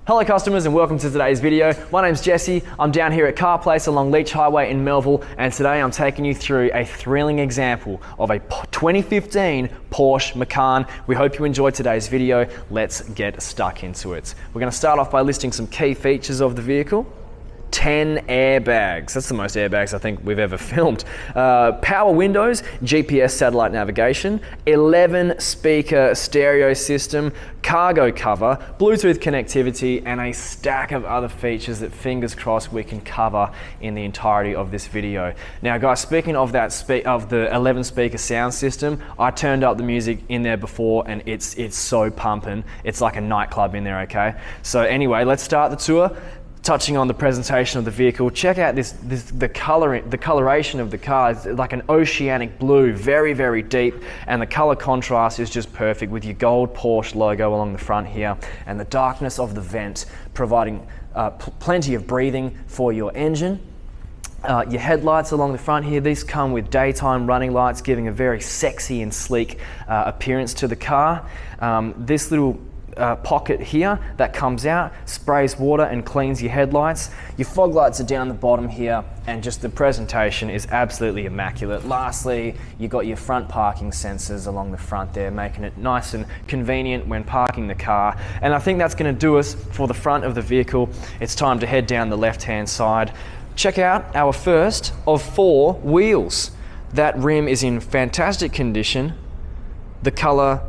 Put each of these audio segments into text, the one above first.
Hello customers and welcome to today's video. My name's Jesse. I'm down here at Carr Place along Leach Highway in Melville, and today I'm taking you through a thrilling example of a 2015 Porsche Macan. We hope you enjoyed today's video. Let's get stuck into it. We're going to start off by listing some key features of the vehicle. 10 airbags. That's the most airbags I think we've ever filmed. Power windows, GPS satellite navigation, 11 speaker stereo system, cargo cover, Bluetooth connectivity, and a stack of other features that fingers crossed we can cover in the entirety of this video. Now guys, speaking of that of the 11 speaker sound system, I turned up the music in there before and it's so pumping. It's like a nightclub in there, okay? So anyway, let's start the tour. Touching on the presentation of the vehicle, check out the coloration of the car. It's like an oceanic blue, very, very deep, and the color contrast is just perfect with your gold Porsche logo along the front here, and the darkness of the vent providing plenty of breathing for your engine. Your headlights along the front here, these come with daytime running lights, giving a very sexy and sleek appearance to the car. This little pocket here that comes out, sprays water and cleans your headlights. Your fog lights are down the bottom here, and just the presentation is absolutely immaculate. Lastly, you got your front parking sensors along the front there, making it nice and convenient when parking the car. And I think that's going to do us for the front of the vehicle. It's time to head down the left-hand side. Check out our first of 4 wheels. That rim is in fantastic condition. The color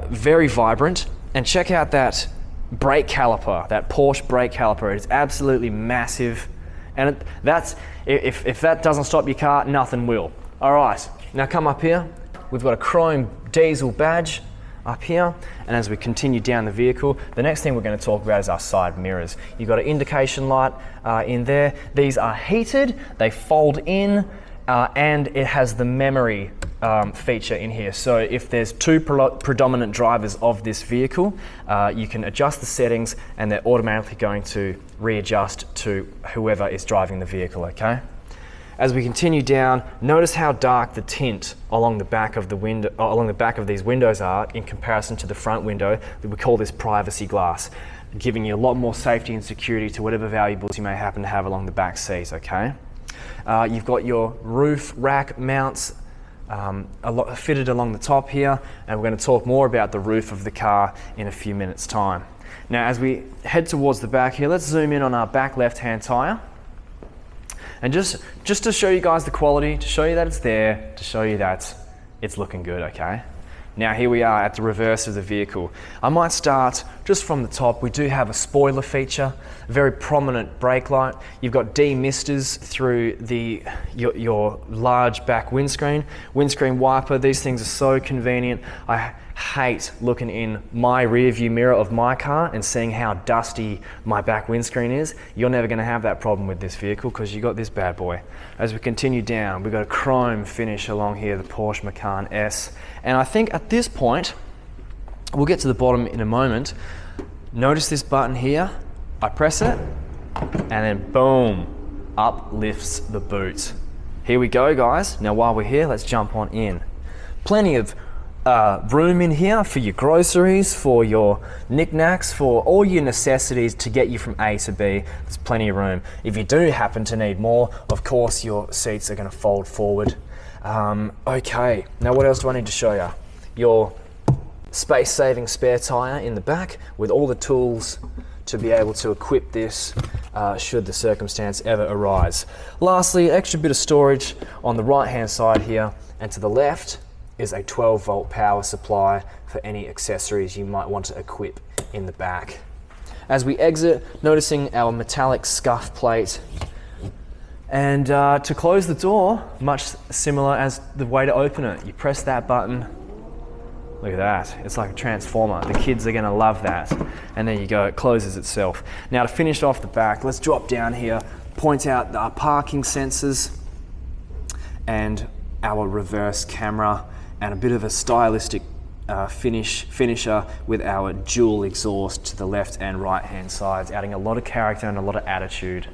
very vibrant, and check out that brake caliper, that Porsche brake caliper. It's absolutely massive, and if that doesn't stop your car, nothing will. All right, now come up here. We've got a chrome diesel badge up here, and as we continue down the vehicle, the next thing we're going to talk about is our side mirrors. You've got an indication light in there. These are heated, they fold in, and it has the memory feature in here. So if there's 2 predominant drivers of this vehicle, you can adjust the settings and they're automatically going to readjust to whoever is driving the vehicle, okay? As we continue down, notice how dark the tint along the back of the window, along the back of these windows are in comparison to the front window. We call this privacy glass, giving you a lot more safety and security to whatever valuables you may happen to have along the back seats, okay? You've got your roof rack mounts fitted along the top here, and we're going to talk more about the roof of the car in a few minutes time. Now as we head towards the back here, let's zoom in on our back left-hand tyre, and just to show you guys the quality, to show you that it's there, to show you that it's looking good, okay? Now here we are at the reverse of the vehicle. I might start just from the top. We do have a spoiler feature, a very prominent brake light. You've got demisters through your large back windscreen wiper. These things are so convenient. I hate looking in my rear view mirror of my car and seeing how dusty my back windscreen is. You're never going to have that problem with this vehicle because you got this bad boy. As we continue down, we've got a chrome finish along here, the Porsche Macan S. And I think at this point, we'll get to the bottom in a moment. Notice this button here. I press it, and then boom, up lifts the boot. Here we go, guys. Now while we're here, let's jump on in. Plenty of room in here for your groceries, for your knickknacks, for all your necessities to get you from A to B. There's plenty of room. If you do happen to need more, of course your seats are going to fold forward. Okay, now what else do I need to show you? Your space-saving spare tyre in the back with all the tools to be able to equip this should the circumstance ever arise. Lastly, extra bit of storage on the right-hand side here, and to the left is a 12-volt power supply for any accessories you might want to equip in the back. As we exit, noticing our metallic scuff plate, and to close the door, much similar as the way to open it. You press that button. Look at that, it's like a transformer. The kids are gonna love that. And there you go, it closes itself. Now to finish off the back, let's drop down here, point out our parking sensors and our reverse camera, and a bit of a stylistic finisher with our dual exhaust to the left and right hand sides, adding a lot of character and a lot of attitude.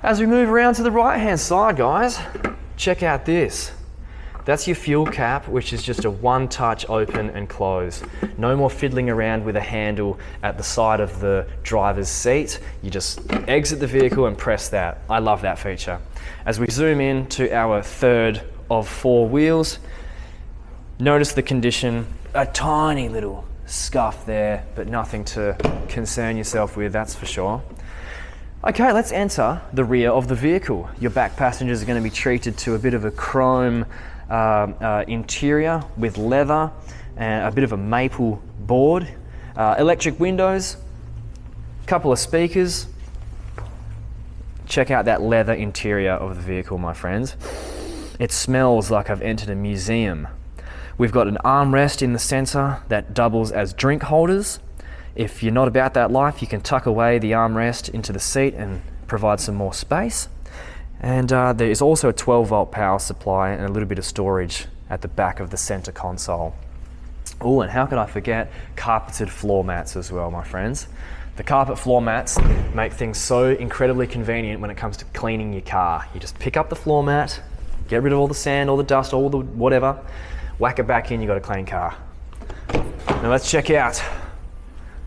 As we move around to the right hand side, guys, check out this. That's your fuel cap, which is just a one-touch open and close. No more fiddling around with a handle at the side of the driver's seat. You just exit the vehicle and press that. I love that feature. As we zoom in to our third of 4 wheels, notice the condition, a tiny little scuff there, but nothing to concern yourself with, that's for sure. Okay, let's enter the rear of the vehicle. Your back passengers are going to be treated to a bit of a chrome interior with leather and a bit of a maple board. Electric windows, couple of speakers. Check out that leather interior of the vehicle, my friends. It smells like I've entered a museum. We've got an armrest in the center that doubles as drink holders. If you're not about that life, you can tuck away the armrest into the seat and provide some more space. And there is also a 12-volt power supply and a little bit of storage at the back of the center console. Oh, and how could I forget carpeted floor mats as well, my friends. The carpet floor mats make things so incredibly convenient when it comes to cleaning your car. You just pick up the floor mat, get rid of all the sand, all the dust, all the whatever, whack it back in, you got a clean car. Now let's check out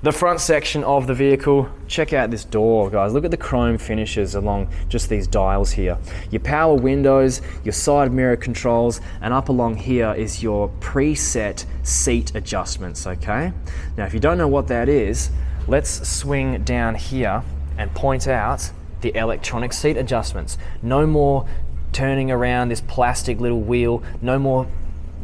the front section of the vehicle. Check out this door, guys. Look at the chrome finishes along just these dials here. Your power windows, your side mirror controls, and up along here is your preset seat adjustments, okay? Now, if you don't know what that is, let's swing down here and point out the electronic seat adjustments. No more turning around this plastic little wheel, no more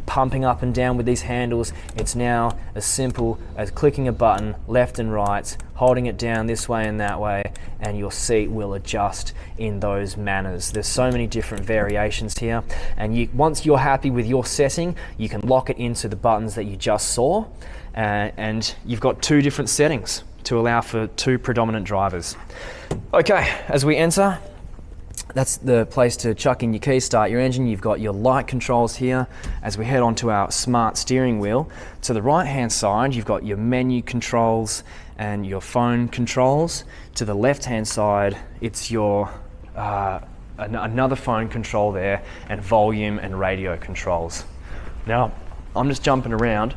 pumping up and down with these handles. It's now as simple as clicking a button left and right, holding it down this way and that way, and your seat will adjust in those manners. There's so many different variations here, and once you're happy with your setting, you can lock it into the buttons that you just saw, and you've got 2 different settings to allow for 2 predominant drivers. Okay, as we enter, that's the place to chuck in your keys, start your engine. You've got your light controls here. As we head onto our smart steering wheel, to the right hand side you've got your menu controls and your phone controls. To the left hand side it's your another phone control there, and volume and radio controls. Now I'm just jumping around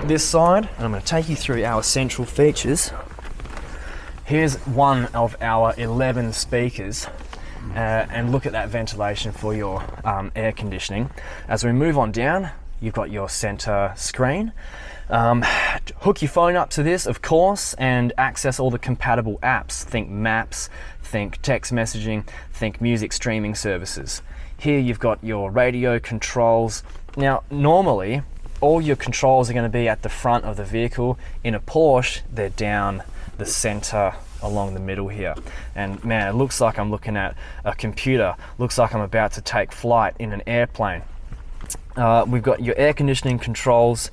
this side and I'm going to take you through our essential features. Here's one of our 11 speakers. And look at that ventilation for your air conditioning. As we move on down, you've got your center screen. Hook your phone up to this, of course, and access all the compatible apps. Think maps, think text messaging, think music streaming services. Here you've got your radio controls. Now, normally, all your controls are going to be at the front of the vehicle. In a Porsche, they're down the center along the middle here, and man, it looks like I'm looking at a computer. Looks like I'm about to take flight in an airplane. We've got your air conditioning controls,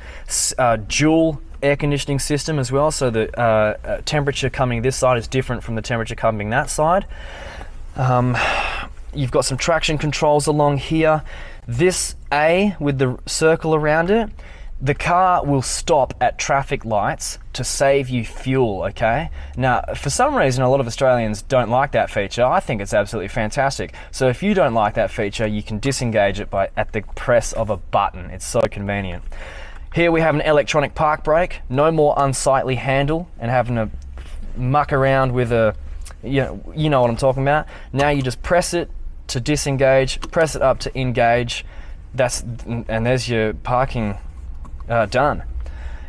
dual air conditioning system as well, so the temperature coming this side is different from the temperature coming that side. You've got some traction controls along here. This A with the circle around it, the car will stop at traffic lights to save you fuel, okay? Now, for some reason, a lot of Australians don't like that feature. I think it's absolutely fantastic. So if you don't like that feature, you can disengage it at the press of a button. It's so convenient. Here we have an electronic park brake. No more unsightly handle and having to muck around with you know what I'm talking about. Now you just press it to disengage, press it up to engage. And there's your parking done.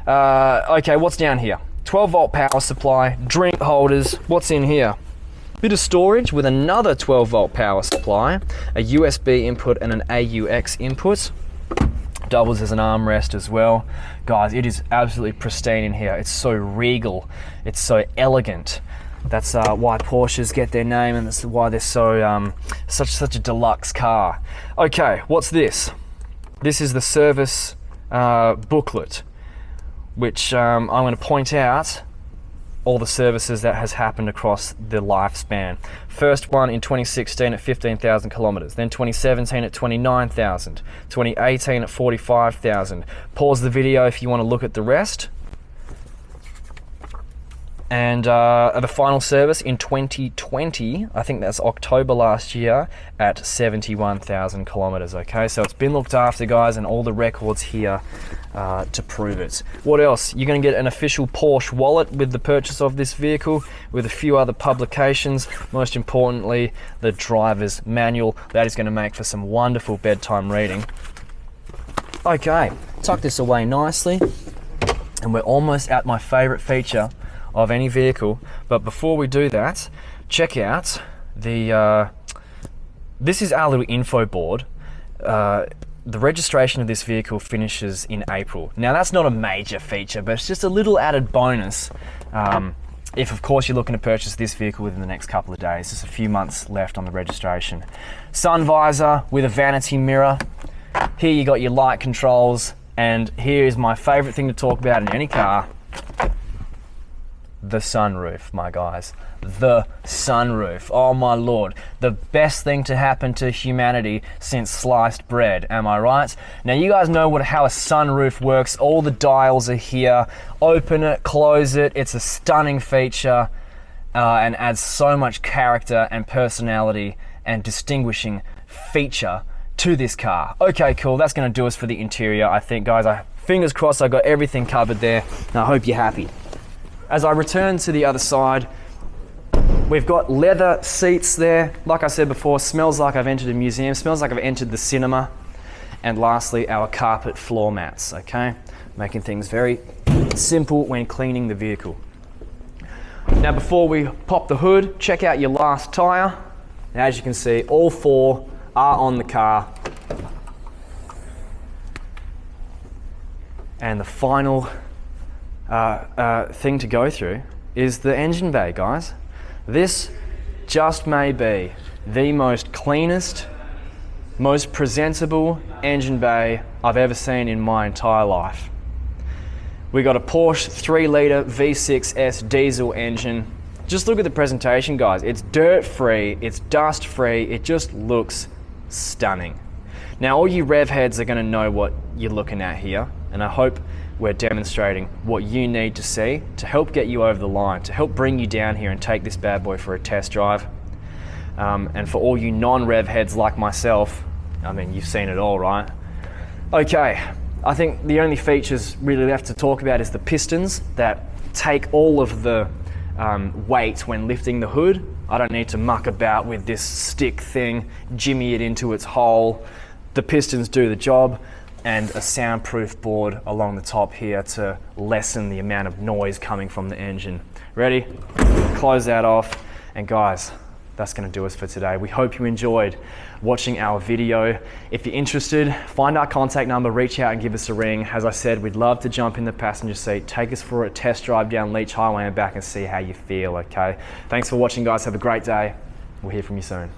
Okay, what's down here? 12-volt power supply, drink holders. What's in here? Bit of storage with another 12-volt power supply, a USB input and an AUX input. Doubles as an armrest as well. Guys, it is absolutely pristine in here. It's so regal. It's so elegant. That's why Porsches get their name, and that's why they're so such a deluxe car. Okay, what's this? This is the service booklet, which I'm going to point out all the services that has happened across the lifespan. First one in 2016 at 15,000 kilometers, then 2017 at 29,000, 2018 at 45,000. Pause the video if you want to look at the rest. And the final service in 2020, I think that's October last year, at 71,000 kilometers, okay? So it's been looked after, guys, and all the records here to prove it. What else? You're gonna get an official Porsche wallet with the purchase of this vehicle, with a few other publications, most importantly, the driver's manual. That is gonna make for some wonderful bedtime reading. Okay, tuck this away nicely, and we're almost at my favorite feature of any vehicle. But before we do that, check out the this is our little info board. The registration of this vehicle finishes in April. Now that's not a major feature, but it's just a little added bonus if of course you're looking to purchase this vehicle within the next couple of days. Just a few months left on the registration. Sun visor with a vanity mirror. Here you got your light controls, and here is my favorite thing to talk about in any car: the sunroof, my guys. The sunroof. Oh my lord. The best thing to happen to humanity since sliced bread, am I right? Now you guys know how a sunroof works. All the dials are here. Open it, close it. It's a stunning feature and adds so much character and personality and distinguishing feature to this car. Okay, cool. That's gonna do us for the interior, I think, guys. Fingers crossed I got everything covered there, and I hope you're happy. As I return to the other side, we've got leather seats there. Like I said before, smells like I've entered a museum, smells like I've entered the cinema. And lastly, our carpet floor mats, okay? Making things very simple when cleaning the vehicle. Now before we pop the hood, check out your last tyre. Now, as you can see, all four are on the car. And the final thing to go through is the engine bay, guys. This just may be the most cleanest, most presentable engine bay I've ever seen in my entire life. We got a Porsche 3-litre V6S diesel engine. Just look at the presentation, guys. It's dirt-free, it's dust-free, it just looks stunning. Now, all you rev heads are gonna know what you're looking at here, and I hope we're demonstrating what you need to see to help get you over the line, to help bring you down here and take this bad boy for a test drive. And for all you non-rev heads like myself, I mean, you've seen it all, right? Okay, I think the only features really left to talk about is the pistons that take all of the weight when lifting the hood. I don't need to muck about with this stick thing, jimmy it into its hole. The pistons do the job, and a soundproof board along the top here to lessen the amount of noise coming from the engine. Ready? Close that off, and guys, that's gonna do us for today. We hope you enjoyed watching our video. If you're interested, find our contact number, reach out and give us a ring. As I said, we'd love to jump in the passenger seat, take us for a test drive down Leach Highway and back and see how you feel, okay? Thanks for watching, guys. Have a great day. We'll hear from you soon.